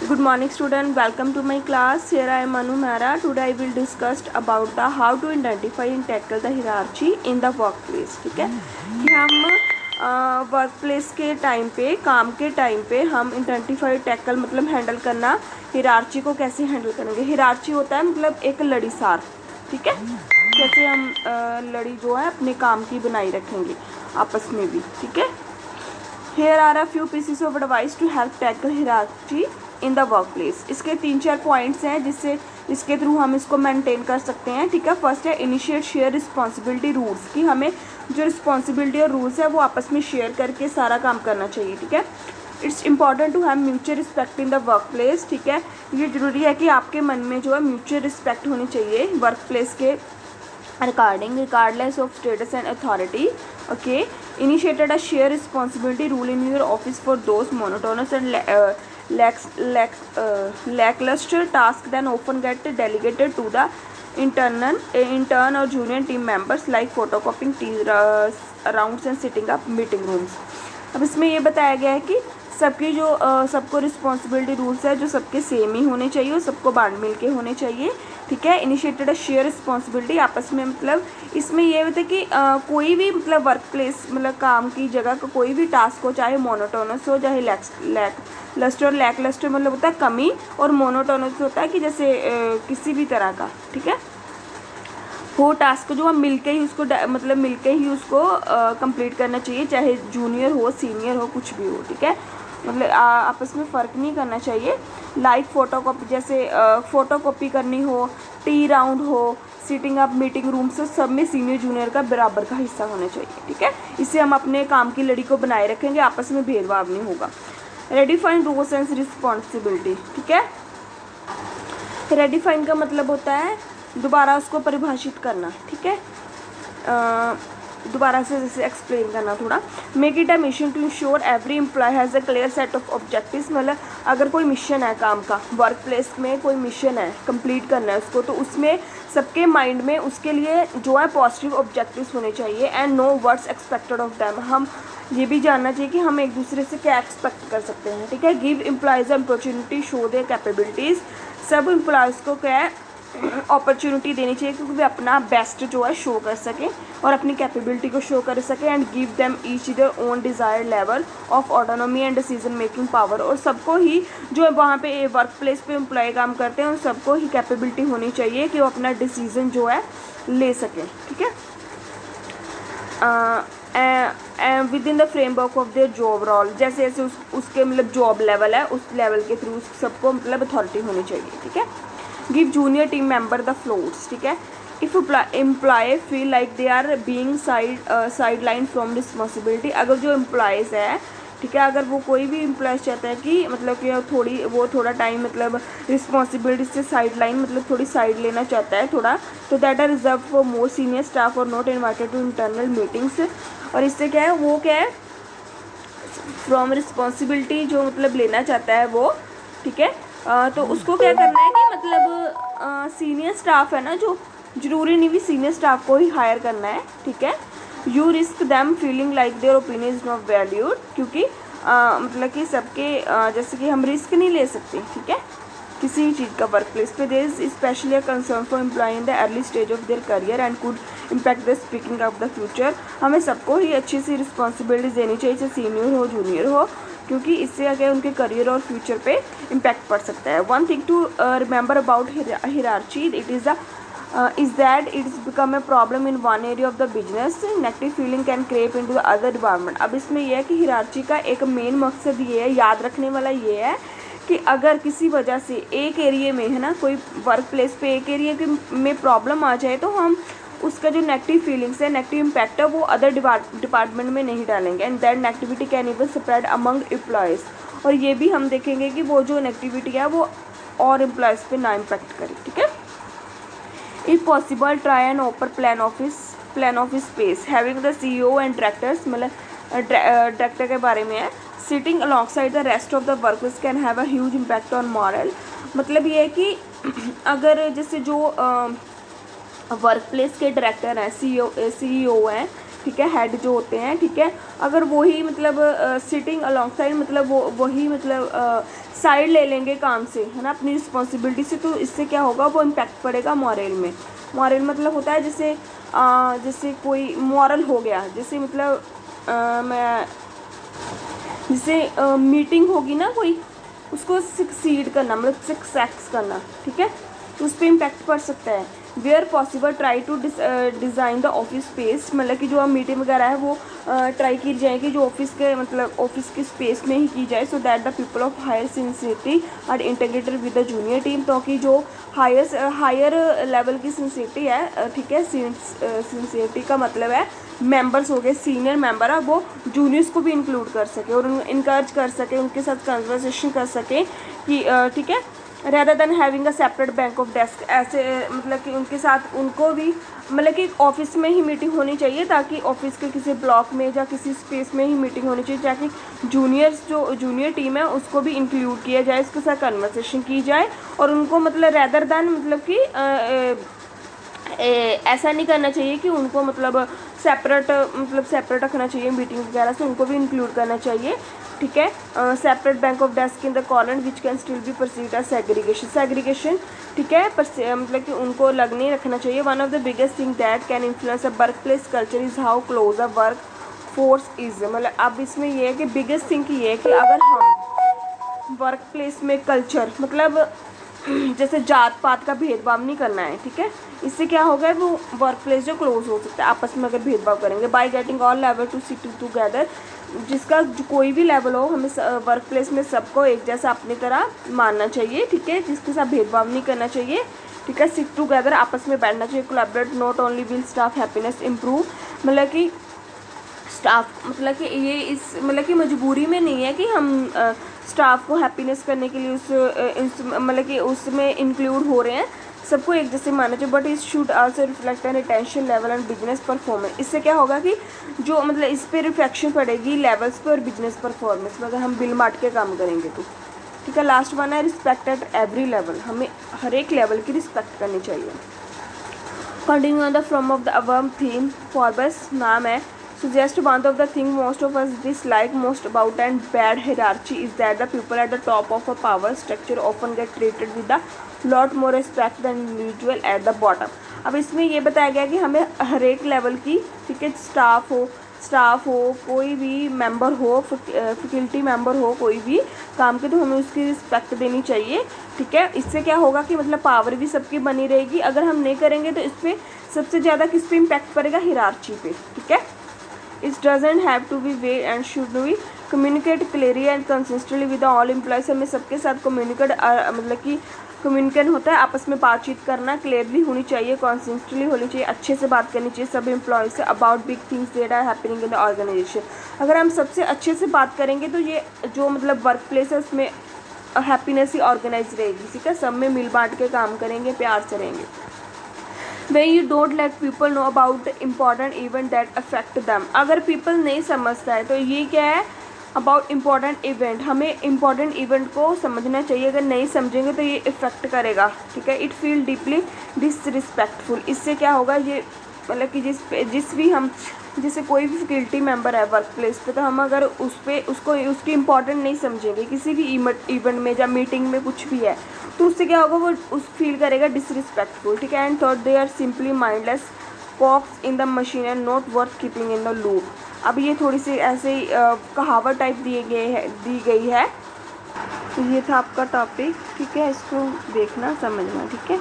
Good morning student, welcome to my class. Here I am Anu Mehra. Today I will discuss about the how to identify and tackle the hierarchy in the workplace. ठीक है कि हम work place के time पे, काम के time पे हम आइडेंटिफाई टैकल मतलब हैंडल करना, हिरार्ची को कैसे हैंडल करेंगे। हिरार्ची होता है मतलब एक लड़ीसार, ठीक है, कैसे हम लड़ी जो है अपने काम की बनाई रखेंगे आपस में भी, ठीक है। Here are a few pieces of advice to help tackle hierarchy in the workplace. इसके 3-4 पॉइंट्स हैं जिसके थ्रू हम इसको मेंटेन कर सकते हैं, ठीक है। फर्स्ट है इनिशिएट शेयर रिस्पॉन्सिबिलिटी रूल्स, कि हमें जो रिस्पॉन्सिबिलिटी और रूल्स है वो आपस में शेयर करके सारा काम करना चाहिए, ठीक है। It's important to have mutual respect in the work place, ठीक है। ये ज़रूरी है कि आपके मन में जो है म्यूचुअल रिस्पेक्ट होनी चाहिए वर्क प्लेस के regardless of status and authority. Okay, initiated a share responsibility rule in your office for those monotonous and lackluster tasks then often get delegated to the intern or junior team members like photocopying tea rounds and setting up meeting rooms. अब इसमें ये बताया गया है कि सबकी जो सबको रिस्पॉन्सिबिलिटी रूल्स है जो सबके सेम ही होने चाहिए और सबको बांट मिल के होने चाहिए, ठीक है। इनिशिएटेड अ शेयर रिस्पॉन्सिबिलिटी आपस में, मतलब इसमें ये होता है कि कोई भी मतलब वर्क प्लेस मतलब काम की जगह का कोई भी टास्क हो, चाहे मोनोटोनस हो चाहे लैक लस्टर मतलब होता है कमी, और मोनोटोनस होता है कि जैसे किसी भी तरह का, ठीक है, वो टास्क जो हम मिलके ही उसको मतलब मिलके ही उसको कंप्लीट करना चाहिए, चाहे जूनियर हो सीनियर हो कुछ भी हो, ठीक है। मतलब आपस में फ़र्क नहीं करना चाहिए। लाइक फ़ोटोकॉपी, जैसे फ़ोटोकॉपी करनी हो, टी राउंड हो, सीटिंग अप मीटिंग रूम से, सब में सीनियर जूनियर का बराबर का हिस्सा होना चाहिए, ठीक है। इससे हम अपने काम की लड़ी को बनाए रखेंगे, आपस में भेदभाव नहीं होगा। रेडिफाइन रोल्स एंड रिस्पॉन्सिबिलिटी, ठीक है। रेडिफाइन का मतलब होता है दोबारा उसको परिभाषित करना, ठीक है, दोबारा से जैसे एक्सप्लेन करना थोड़ा। Make it a mission to ensure every employee has a clear set of objectives, मतलब अगर कोई मिशन है काम का, वर्क प्लेस में कोई मिशन है कंप्लीट करना है उसको, तो उसमें सबके माइंड में उसके लिए जो है पॉजिटिव ऑब्जेक्टिव्स होने चाहिए and know what's expected of them. हम ये भी जानना चाहिए कि हम एक दूसरे से क्या एक्सपेक्ट कर सकते हैं, ठीक है। Give employees opportunity show their capabilities, सब एम्प्लॉयज़ को क्या है अपॉर्चुनिटी देनी चाहिए क्योंकि वे अपना बेस्ट जो है शो कर सकें और अपनी कैपेबिलिटी को शो कर सकें। And give them each their own desired level of autonomy and decision making power, और सबको ही जो वहाँ पे वर्क प्लेस पे एम्प्लॉय काम करते हैं उन सबको ही कैपेबिलिटी होनी चाहिए कि वो अपना डिसीजन जो है ले सकें, ठीक है, within the framework of their job role, जैसे जैसे उसके मतलब जॉब लेवल है उस लेवल के थ्रू सबको मतलब अथॉरिटी होनी चाहिए, ठीक है। Give junior team member the floors, ठीक है। If employee feel like they are being side line from responsibility, अगर जो एम्प्लॉयज़ है, ठीक है, अगर वो कोई भी एम्प्लॉयज़ चाहता है कि मतलब कि थोड़ा टाइम मतलब रिस्पॉन्सिबिलिटी से साइड लाइन मतलब थोड़ी साइड लेना चाहता है थोड़ा, तो that are reserve for more senior staff और not invited to internal meetings. और इससे क्या है, वो क्या है फ्रॉम रिस्पॉन्सिबिलिटी जो मतलब लेना चाहता है वो, ठीक है, तो उसको क्या करना है कि मतलब सीनियर स्टाफ है ना, जो ज़रूरी नहीं भी सीनियर स्टाफ को ही हायर करना है, ठीक है। You risk them feeling like their opinion is not valued, क्योंकि मतलब कि सबके जैसे कि हम रिस्क नहीं ले सकते, ठीक है, किसी भी चीज़ का वर्क प्लेस पे। There is specially a concern for employee in the early stage of their career and could impact the speaking of the future. हमें सबको ही अच्छी सी रिस्पॉन्सिबिलिटीज देनी चाहिए, चाहे सीनियर हो जूनियर हो, क्योंकि इससे आगे उनके करियर और फ्यूचर पे इम्पैक्ट पड़ सकता है। One thing to remember about hierarchy is that it's become a problem in one area of the business, negative feeling can creep into the other department। अब इसमें यह है कि हिरार्ची का एक मेन मकसद ये है, याद रखने वाला ये है कि अगर किसी वजह से एक एरिया में है ना, कोई वर्क प्लेस पे एक एरिया में प्रॉब्लम आ जाए तो हम उसका जो नेगेटिव फीलिंग्स है, नेगेटिव इम्पैक्ट है, वो अदर डिपार्टमेंट में नहीं डालेंगे and that negativity can even spread among employees. और ये भी हम देखेंगे कि वो जो नेगेटिविटी है वो और एम्प्लॉयज़ पे ना इम्पैक्ट करे, ठीक है। If possible try an open plan office space having the CEO and directors, मतलब डायरेक्टर के बारे में है, sitting alongside the rest of the workers can have a huge impact on moral. मतलब ये है कि अगर जैसे जो वर्क प्लेस के डायरेक्टर हैं, CEO हैं, ठीक है, हेड जो होते हैं, ठीक है, अगर वही मतलब सिटिंग अलॉन्ग साइड मतलब वही मतलब साइड ले लेंगे काम से, है ना, अपनी रिस्पॉन्सिबिलिटी से, तो इससे क्या होगा, वो इम्पैक्ट पड़ेगा मॉरल में। मॉरल मतलब होता है जैसे जैसे कोई मॉरल हो गया, जैसे मतलब मैं जैसे मीटिंग होगी ना कोई, उसको सक्सीड करना मतलब सक्सेस करना, ठीक है, तो उस पर इम्पैक्ट पड़ सकता है। Where possible try to design the office space, मतलब कि जो अब मीटिंग वगैरह है वो ट्राई की जाएगी जो ऑफिस के मतलब ऑफिस की स्पेस में ही की जाए, so that the people of higher sincerity are integrated with the junior team, ताकि जो हायर लेवल की सिंसियरिटी है, ठीक है, सिंसियरिटी का मतलब है मेंबर्स हो गए, सीनियर मेंबर है, वो जूनियर्स को भी इंक्लूड कर सके और इनकरेज कर सके, उनके साथ कन्वर्सेशन कर सके कि ठीक है, rather than having a separate bank of desk, ऐसे मतलब कि उनके साथ उनको भी मतलब कि ऑफिस में ही मीटिंग होनी चाहिए, ताकि ऑफिस के किसी ब्लॉक में या किसी स्पेस में ही मीटिंग होनी चाहिए, ताकि जूनियर टीम है उसको भी इंक्लूड किया जाए, उसके साथ कन्वर्सेशन की जाए, और उनको मतलब रेदर देन मतलब कि ऐसा नहीं करना चाहिए कि उनको मतलब सेपरेट रखना चाहिए मीटिंग वगैरह से, उनको भी इंक्लूड करना चाहिए, ठीक है। Separate bank of desk in the corner which can still be perceived as segregation, ठीक है, मतलब कि उनको अलग नहीं रखना चाहिए। One of the biggest thing that can influence a work place culture is how close a work force is, मतलब अब इसमें ये है कि बिगेस्ट थिंग ये है कि अगर हम वर्क प्लेस में कल्चर मतलब जैसे जात पात का भेदभाव नहीं करना है, ठीक है, इससे क्या होगा, वो वर्क प्लेस जो क्लोज हो सकता है आपस में अगर भेदभाव करेंगे। By getting all level to sit together, जिसका कोई भी लेवल हो, हमें वर्क प्लेस में सबको एक जैसा अपनी तरह मानना चाहिए, ठीक है, जिसके साथ भेदभाव नहीं करना चाहिए, ठीक है, सिट टुगेदर आपस में बैठना चाहिए। Collaborate not only will staff happiness improve, मतलब कि स्टाफ मतलब कि ये इस मतलब कि मजबूरी में नहीं है कि हम स्टाफ को हैप्पीनेस करने के लिए मतलब कि उसमें इंक्लूड हो रहे हैं, सबको एक जैसे माना चाहिए, but it should also reflect an attention level and business performance. इससे क्या होगा कि जो मतलब इस पर रिफ्लेक्शन पड़ेगी लेवल्स पे और बिजनेस परफॉर्मेंस में, अगर हम बिल बांट के काम करेंगे तो, ठीक है। लास्ट वन है रिस्पेक्ट एट एवरी लेवल, हमें हर एक लेवल की रिस्पेक्ट करनी चाहिए। Continue on the from of the above theme फॉरबस नाम है suggest one of the thing most of us dislike most about and bad hierarchy is that the people at the top of a power structure often get treated with a lot more respect than individual at the bottom। अब इसमें ये बताया गया कि हमें हर एक level की, ठीक है, स्टाफ हो कोई भी मेंबर हो, फैकल्टी मेंबर हो कोई भी काम के, तो हमें उसकी रिस्पेक्ट देनी चाहिए, ठीक है। इससे क्या होगा कि मतलब पावर भी सबकी बनी रहेगी। अगर हम नहीं करेंगे तो इस पर सबसे ज़्यादा किस पे इम्पैक्ट पड़ेगा, हिरार्ची पे, ठीक है। It doesn't have to be way and should we communicate clearly and consistently with all employees, हमें सबके साथ कम्युनिकेट मतलब कि कम्युनिकेट होता है, आपस में बातचीत करना क्लियरली होनी चाहिए, कॉन्सिस्टेंटली होनी चाहिए, अच्छे से बात करनी चाहिए सब एम्प्लॉयज़ से about big things that are happening in the organisation. अगर हम सबसे अच्छे से बात करेंगे तो ये जो मतलब वर्क प्लेस है उसमें हैप्पीनेस ही ऑर्गेनाइज रहेगी, ठीक है, सब में मिल बांट के काम करेंगे, प्यार से रहेंगे। When you don't let people know about important event that affect them, अगर people नहीं समझता है तो ये क्या है, अबाउट इम्पॉर्टेंट इवेंट, हमें इम्पॉर्टेंट इवेंट को समझना चाहिए, अगर नहीं समझेंगे तो ये इफ़ेक्ट करेगा, ठीक है। इट फील डीपली डिसरिस्पेक्टफुल, इससे क्या होगा, ये मतलब कि जैसे कोई भी फैकल्टी मेंबर है वर्क प्लेस पे, तो हम अगर उसको उसकी इम्पोर्टेंट नहीं समझेंगे किसी भी इवेंट में या मीटिंग में कुछ भी है, तो उससे क्या होगा, वो उस फील करेगा डिसरिस्पेक्टफुल, ठीक है। And thought they are simply mindless cogs in the machine and not worth keeping in the loop. अब ये थोड़ी सी ऐसे कहावत टाइप दी गई है। तो ये था आपका टॉपिक, ठीक है, इसको देखना समझना, ठीक है।